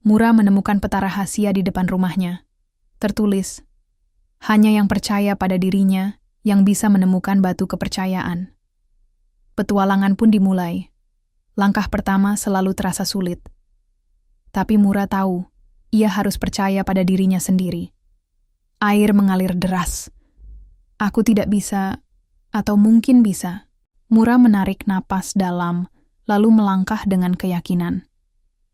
Mura menemukan peta rahasia di depan rumahnya. Tertulis, hanya yang percaya pada dirinya yang bisa menemukan batu kepercayaan. Petualangan pun dimulai. Langkah pertama selalu terasa sulit. Tapi Mura tahu, ia harus percaya pada dirinya sendiri. Air mengalir deras. Aku tidak bisa, atau mungkin bisa. Mura menarik napas dalam, lalu melangkah dengan keyakinan.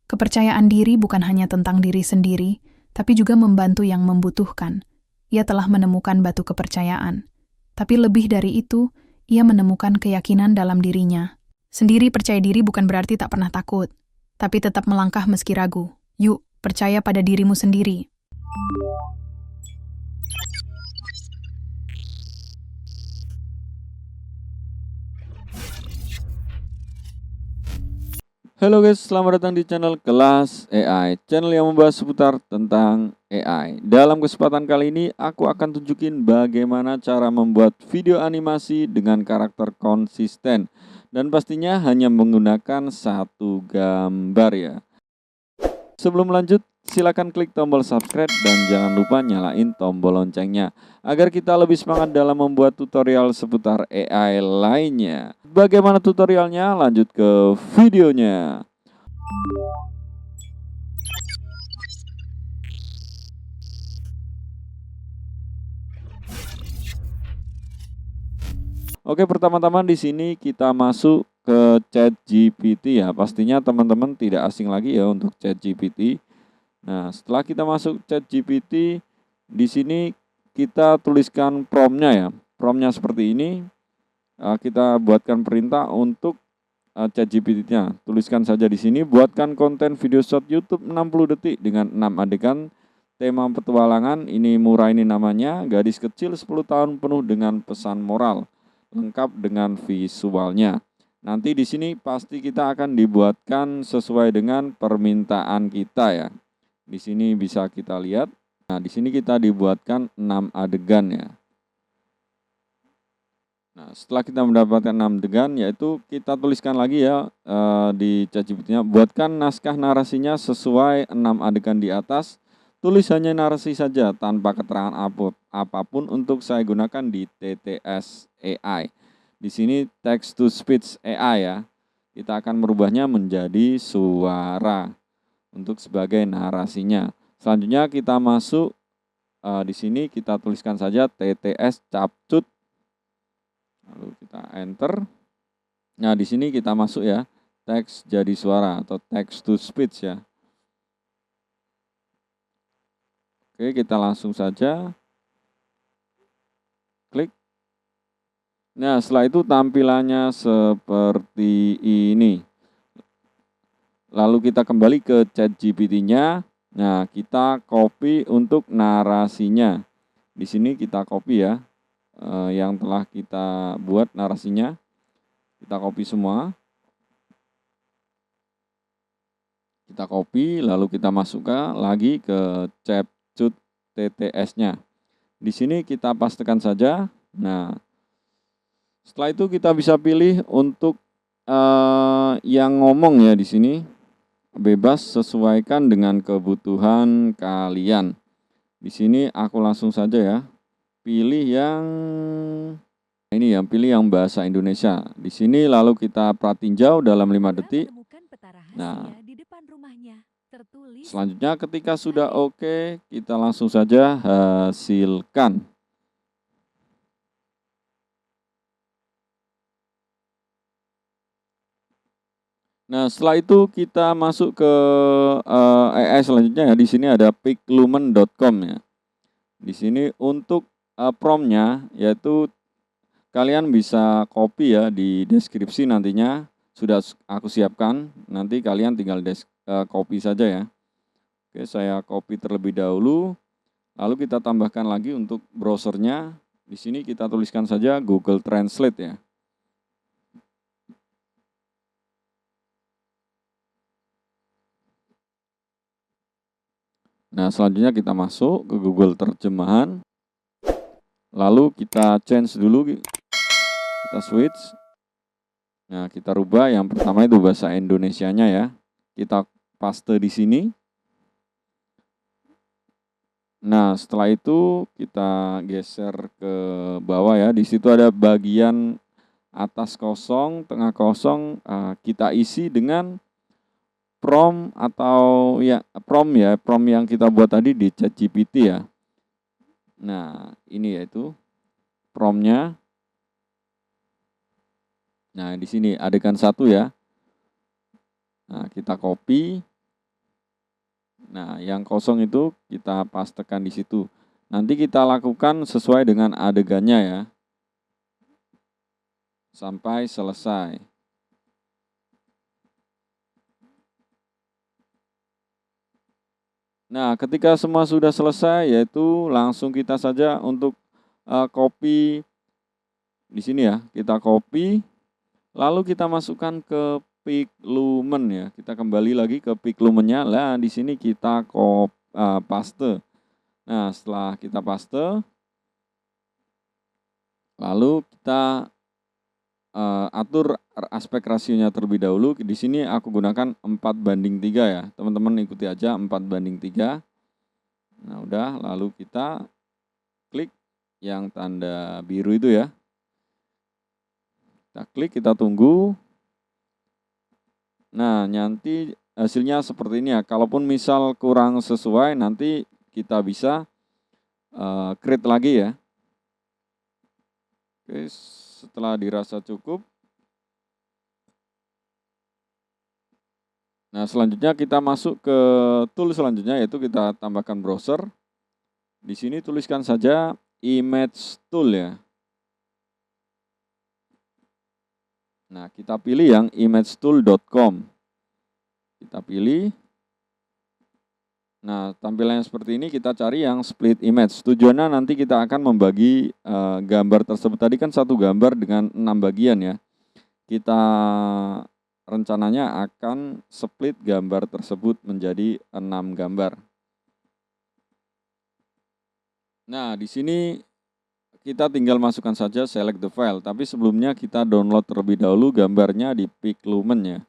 Kepercayaan diri bukan hanya tentang diri sendiri, tapi juga membantu yang membutuhkan. Ia telah menemukan batu kepercayaan. Tapi lebih dari itu, ia menemukan keyakinan dalam dirinya. Sendiri percaya diri bukan berarti tak pernah takut, tapi tetap melangkah meski ragu. Yuk, percaya pada dirimu sendiri. Halo guys, selamat datang di channel Kelas AI, channel yang membahas seputar tentang AI. Dalam kesempatan kali ini, aku akan tunjukin bagaimana cara membuat video animasi dengan karakter konsisten. Dan pastinya hanya menggunakan satu gambar ya. Sebelum lanjut, silakan klik tombol subscribe dan jangan lupa nyalain tombol loncengnya agar kita lebih semangat dalam membuat tutorial seputar AI lainnya. Bagaimana tutorialnya? Lanjut ke videonya. Oke, pertama-tama di sini kita masuk ke ChatGPT ya. Pastinya teman-teman tidak asing lagi ya untuk ChatGPT. Nah, setelah kita masuk ChatGPT, di sini kita tuliskan prompt-nya ya. Prompt-nya seperti ini. Kita buatkan perintah untuk ChatGPT-nya. Tuliskan saja di sini, buatkan konten video short YouTube 60 detik dengan 6 adegan tema petualangan. Ini Mura ini namanya, gadis kecil 10 tahun penuh dengan pesan moral, lengkap dengan visualnya. Nanti di sini pasti kita akan dibuatkan sesuai dengan permintaan kita ya. Di sini bisa kita lihat. Nah, di sini kita dibuatkan 6 adegan ya. Nah, setelah kita mendapatkan 6 adegan, yaitu kita tuliskan lagi ya di ChatGPT-nya, buatkan naskah narasinya sesuai 6 adegan di atas. Tulis hanya narasi saja tanpa keterangan apapun untuk saya gunakan di TTS AI. Di sini text to speech AI ya. Kita akan merubahnya menjadi suara untuk sebagai narasinya. Selanjutnya kita masuk di sini kita tuliskan saja TTS capcut. Lalu kita enter. Nah, di sini kita masuk ya, teks jadi suara atau text to speech ya. Oke, kita langsung saja klik. Nah, setelah itu tampilannya seperti ini. Lalu kita kembali ke ChatGPT-nya. Nah, kita copy untuk narasinya. Di sini kita copy ya. Yang telah kita buat narasinya, kita copy semua, kita copy lalu kita masukkan lagi ke CapCut TTS-nya. Di sini kita pastekan saja. Nah, setelah itu kita bisa pilih untuk yang ngomong ya di sini, bebas sesuaikan dengan kebutuhan kalian. Di sini aku langsung saja ya. Pilih yang ini ya, pilih yang bahasa Indonesia. Di sini lalu kita pratinjau dalam 5 detik. Nah, selanjutnya ketika sudah oke, kita langsung saja hasilkan. Nah, setelah itu kita masuk ke AI selanjutnya ya. Di sini ada piclumen.com ya. Di sini untuk prompt-nya yaitu kalian bisa copy ya di deskripsi nantinya sudah aku siapkan. Nanti kalian tinggal copy saja ya. Oke, saya copy terlebih dahulu. Lalu kita tambahkan lagi untuk browsernya. Di sini kita tuliskan saja Google Translate ya. Nah, selanjutnya kita masuk ke Google Terjemahan. Lalu kita change dulu, kita switch. Nah, kita rubah yang pertama itu bahasa Indonesianya ya. Kita paste di sini. Nah, setelah itu kita geser ke bawah ya. Di situ ada bagian atas kosong, tengah kosong, kita isi dengan prompt atau ya prompt yang kita buat tadi di ChatGPT ya. Nah, ini yaitu promptnya. Nah, di sini adegan 1 ya. Nah, kita copy. Nah, yang kosong itu kita pastekan di situ. Nanti kita lakukan sesuai dengan adegannya ya. Sampai selesai. Nah, ketika semua sudah selesai, yaitu langsung kita saja untuk copy di sini ya. Kita copy, lalu kita masukkan ke Piglumen ya. Kita kembali lagi ke Piglumennya. Lah, di sini kita paste. Nah, setelah kita paste, lalu kita atur aspek rasionya terlebih dahulu. Di sini aku gunakan 4:3 ya. Teman-teman ikuti aja 4:3. Nah, udah, lalu kita klik yang tanda biru itu ya. Kita klik, kita tunggu. Nah, nanti hasilnya seperti ini ya. Kalaupun misal kurang sesuai, nanti kita bisa create lagi ya. Oke, setelah dirasa cukup. Nah, selanjutnya kita masuk ke tool selanjutnya, yaitu kita tambahkan browser. Di sini tuliskan saja image tool ya. Nah, kita pilih yang imagetool.com. Kita pilih. Nah, tampilannya seperti ini, kita cari yang split image. Tujuannya nanti kita akan membagi gambar tersebut. Tadi kan satu gambar dengan 6 bagian ya. Kita rencananya akan split gambar tersebut menjadi 6 gambar. Nah, di sini kita tinggal masukkan saja select the file, tapi sebelumnya kita download terlebih dahulu gambarnya di Piglumen ya.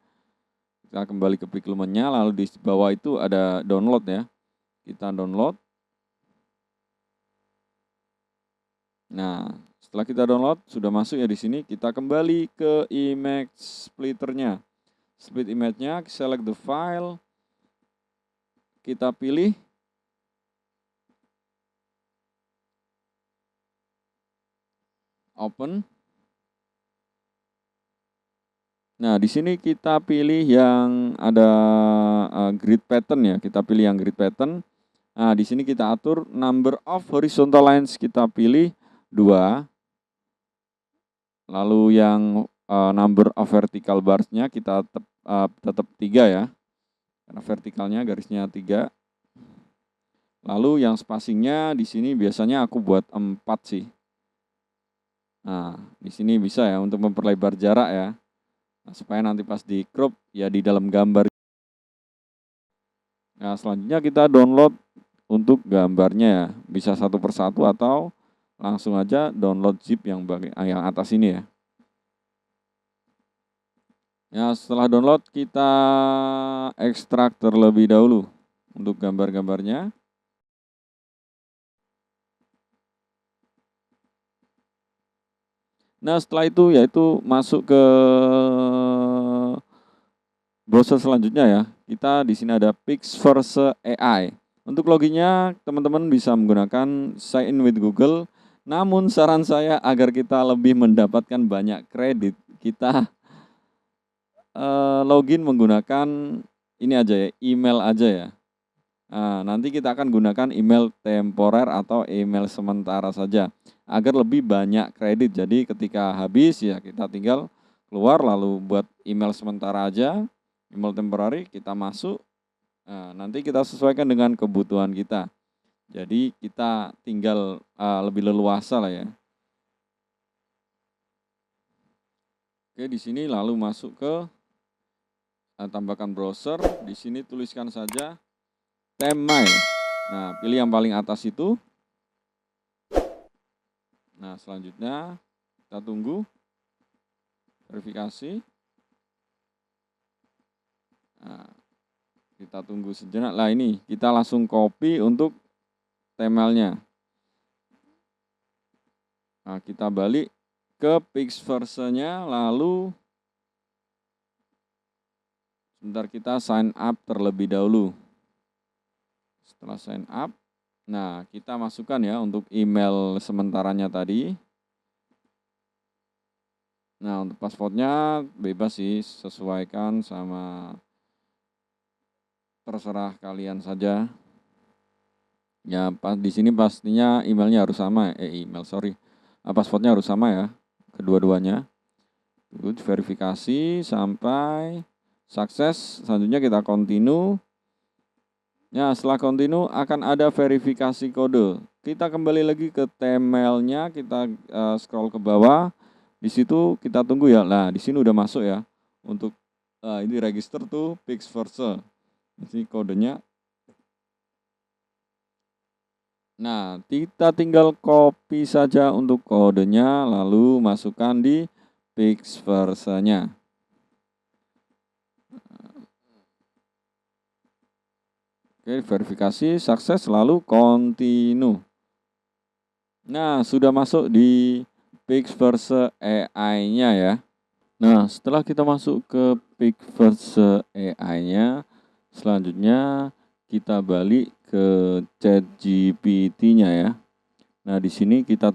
Kita kembali ke Piglumennya, lalu di bawah itu ada download ya. Kita download. Nah, setelah kita download, sudah masuk ya di sini, kita kembali ke image splitternya. Split image-nya, select the file, kita pilih. Open. Nah, di sini kita pilih yang ada grid pattern ya. Kita pilih yang grid pattern. Nah, di sini kita atur number of horizontal lines, kita pilih 2. Lalu yang number of vertical bars-nya kita tetap 3 ya. Karena vertikalnya garisnya 3. Lalu yang spacing-nya di sini biasanya aku buat 4 sih. Nah, di sini bisa ya untuk memperlebar jarak ya. Nah, supaya nanti pas di crop ya di dalam gambar. Nah, selanjutnya kita download untuk gambarnya ya. Bisa satu persatu atau langsung aja download zip yang atas ini ya. Ya, setelah download kita ekstrak terlebih dahulu untuk gambar-gambarnya. Nah, setelah itu yaitu masuk ke browser selanjutnya ya. Kita di sini ada Pixverse AI. Untuk loginnya teman-teman bisa menggunakan sign in with Google. Namun saran saya agar kita lebih mendapatkan banyak kredit, kita login menggunakan ini aja ya, email aja ya. Nah, nanti kita akan gunakan email temporer atau email sementara saja agar lebih banyak kredit. Jadi ketika habis ya kita tinggal keluar lalu buat email sementara aja, email temporary kita masuk. Nah, nanti kita sesuaikan dengan kebutuhan kita. Jadi kita tinggal lebih leluasa lah ya. Oke, di sini lalu masuk ke tambahkan browser. Di sini tuliskan saja Theme. Nah, pilih yang paling atas itu. Nah, selanjutnya kita tunggu verifikasi. Nah, kita tunggu sejenak. Lah ini, kita langsung copy untuk HTML-nya. Nah, kita balik ke Pixverse-nya, lalu sebentar kita sign up terlebih dahulu. Setelah sign up, nah kita masukkan ya untuk email sementaranya tadi. Nah, untuk passwordnya bebas sih, sesuaikan sama terserah kalian saja. Ya, di sini pastinya emailnya harus sama, passwordnya harus sama ya, kedua-duanya. Terus verifikasi sampai sukses. Selanjutnya kita continue. Ya, setelah continue akan ada verifikasi kode. Kita kembali lagi ke Tmail-nya, kita scroll ke bawah. Di situ kita tunggu ya. Nah, di sini udah masuk ya. Untuk ini register tuh Pixverse. Ini kodenya. Nah, kita tinggal copy saja untuk kodenya, lalu masukkan di Pixverse-nya. Oke, verifikasi sukses, lalu continue. Nah, sudah masuk di Pixverse AI-nya ya. Nah, setelah kita masuk ke Pixverse AI-nya, selanjutnya kita balik ke ChatGPT-nya ya. Nah, di sini kita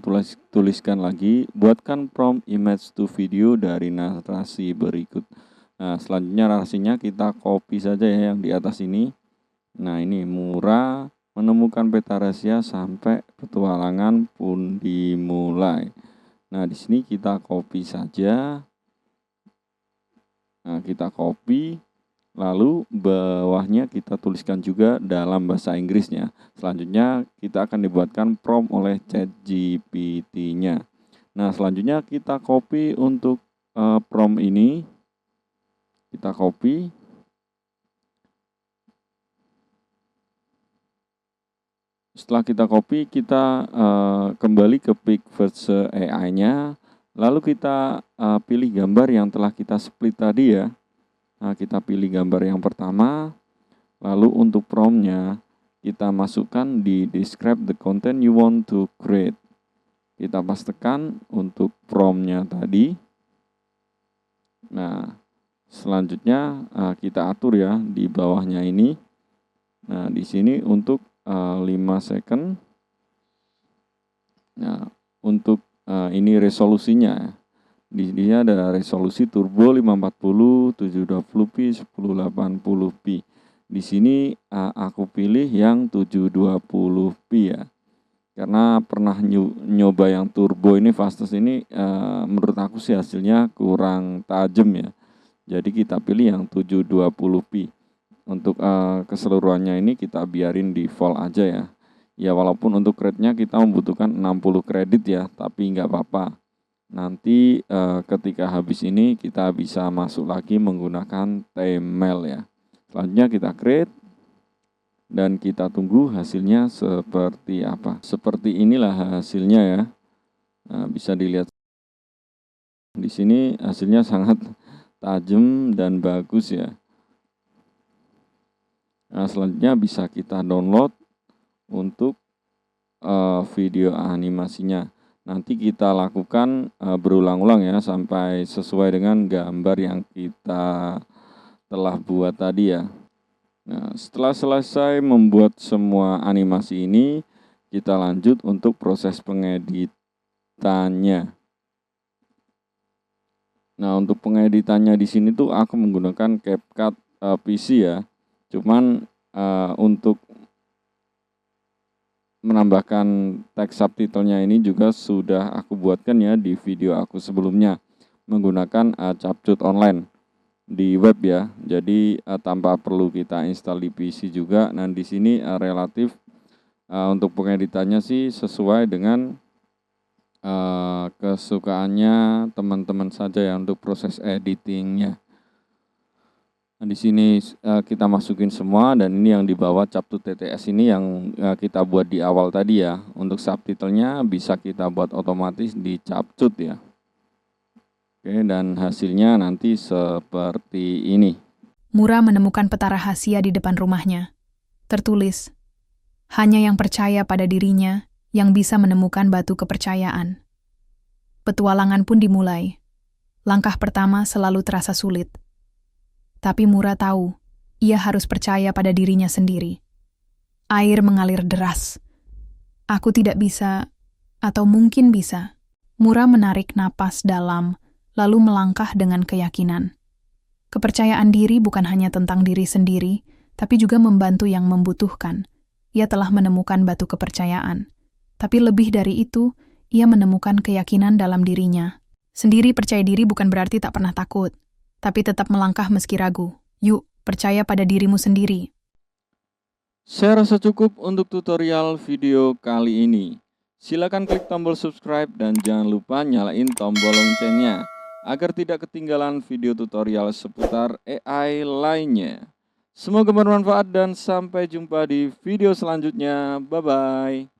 tuliskan lagi, buatkan prompt image to video dari narasi berikut. Nah, selanjutnya narasinya kita copy saja ya yang di atas ini. Nah, ini Mura menemukan peta rahasia sampai petualangan pun dimulai. Nah, di sini kita copy saja. Nah, kita copy, lalu bawahnya kita tuliskan juga dalam bahasa Inggrisnya. Selanjutnya kita akan dibuatkan prompt oleh ChatGPT-nya. Nah, selanjutnya kita copy untuk prompt ini. Kita copy. Setelah kita copy, kita kembali ke Pixverse AI-nya, lalu kita pilih gambar yang telah kita split tadi ya. Nah, kita pilih gambar yang pertama, lalu untuk prompt-nya kita masukkan di describe the content you want to create. Kita pastikan untuk prompt-nya tadi. Nah, selanjutnya kita atur ya di bawahnya ini. Nah, di sini untuk 5 second. Nah, untuk ini resolusinya. Di sini ada resolusi turbo 540, 720p, 1080p. Di sini aku pilih yang 720p ya. Karena pernah nyoba yang turbo ini fastest ini menurut aku sih hasilnya kurang tajam ya. Jadi kita pilih yang 720p. Untuk keseluruhannya ini kita biarin default aja ya. Ya walaupun untuk rate-nya kita membutuhkan 60 kredit ya, tapi nggak apa-apa. Nanti ketika habis ini kita bisa masuk lagi menggunakan Tmail ya. Selanjutnya kita create dan kita tunggu hasilnya seperti apa. Seperti inilah hasilnya ya. Nah, bisa dilihat di sini hasilnya sangat tajam dan bagus ya. Nah, selanjutnya bisa kita download untuk video animasinya. Nanti kita lakukan berulang-ulang ya sampai sesuai dengan gambar yang kita telah buat tadi ya. Nah, setelah selesai membuat semua animasi ini, kita lanjut untuk proses pengeditannya. Nah, untuk pengeditannya di sini tuh aku menggunakan CapCut PC ya. Cuman untuk menambahkan teks subtitlenya ini juga sudah aku buatkan ya di video aku sebelumnya menggunakan Capcut Online di web ya. Jadi tanpa perlu kita install di PC juga. Nah, di sini relatif untuk pengeditannya sih sesuai dengan kesukaannya teman-teman saja ya untuk proses editingnya. Nah, di sini kita masukin semua dan ini yang di bawah Capcut TTS ini yang kita buat di awal tadi ya. Untuk subtitlenya bisa kita buat otomatis di Capcut ya. Oke, dan hasilnya nanti seperti ini. Mura menemukan peta rahasia di depan rumahnya. Tertulis, Hanya yang percaya pada dirinya yang bisa menemukan batu kepercayaan. Petualangan pun dimulai. Langkah pertama selalu terasa sulit. Tapi Mura tahu, ia harus percaya pada dirinya sendiri. Air mengalir deras. Aku tidak bisa, atau mungkin bisa. Mura menarik napas dalam, lalu melangkah dengan keyakinan. Kepercayaan diri bukan hanya tentang diri sendiri, tapi juga membantu yang membutuhkan. Ia telah menemukan batu kepercayaan. Tapi lebih dari itu, ia menemukan keyakinan dalam dirinya. Sendiri percaya diri bukan berarti tak pernah takut, tapi tetap melangkah meski ragu. Yuk, percaya pada dirimu sendiri. Saya rasa cukup untuk tutorial video kali ini. Silakan klik tombol subscribe dan jangan lupa nyalain tombol loncengnya agar tidak ketinggalan video tutorial seputar AI lainnya. Semoga bermanfaat dan sampai jumpa di video selanjutnya. Bye-bye.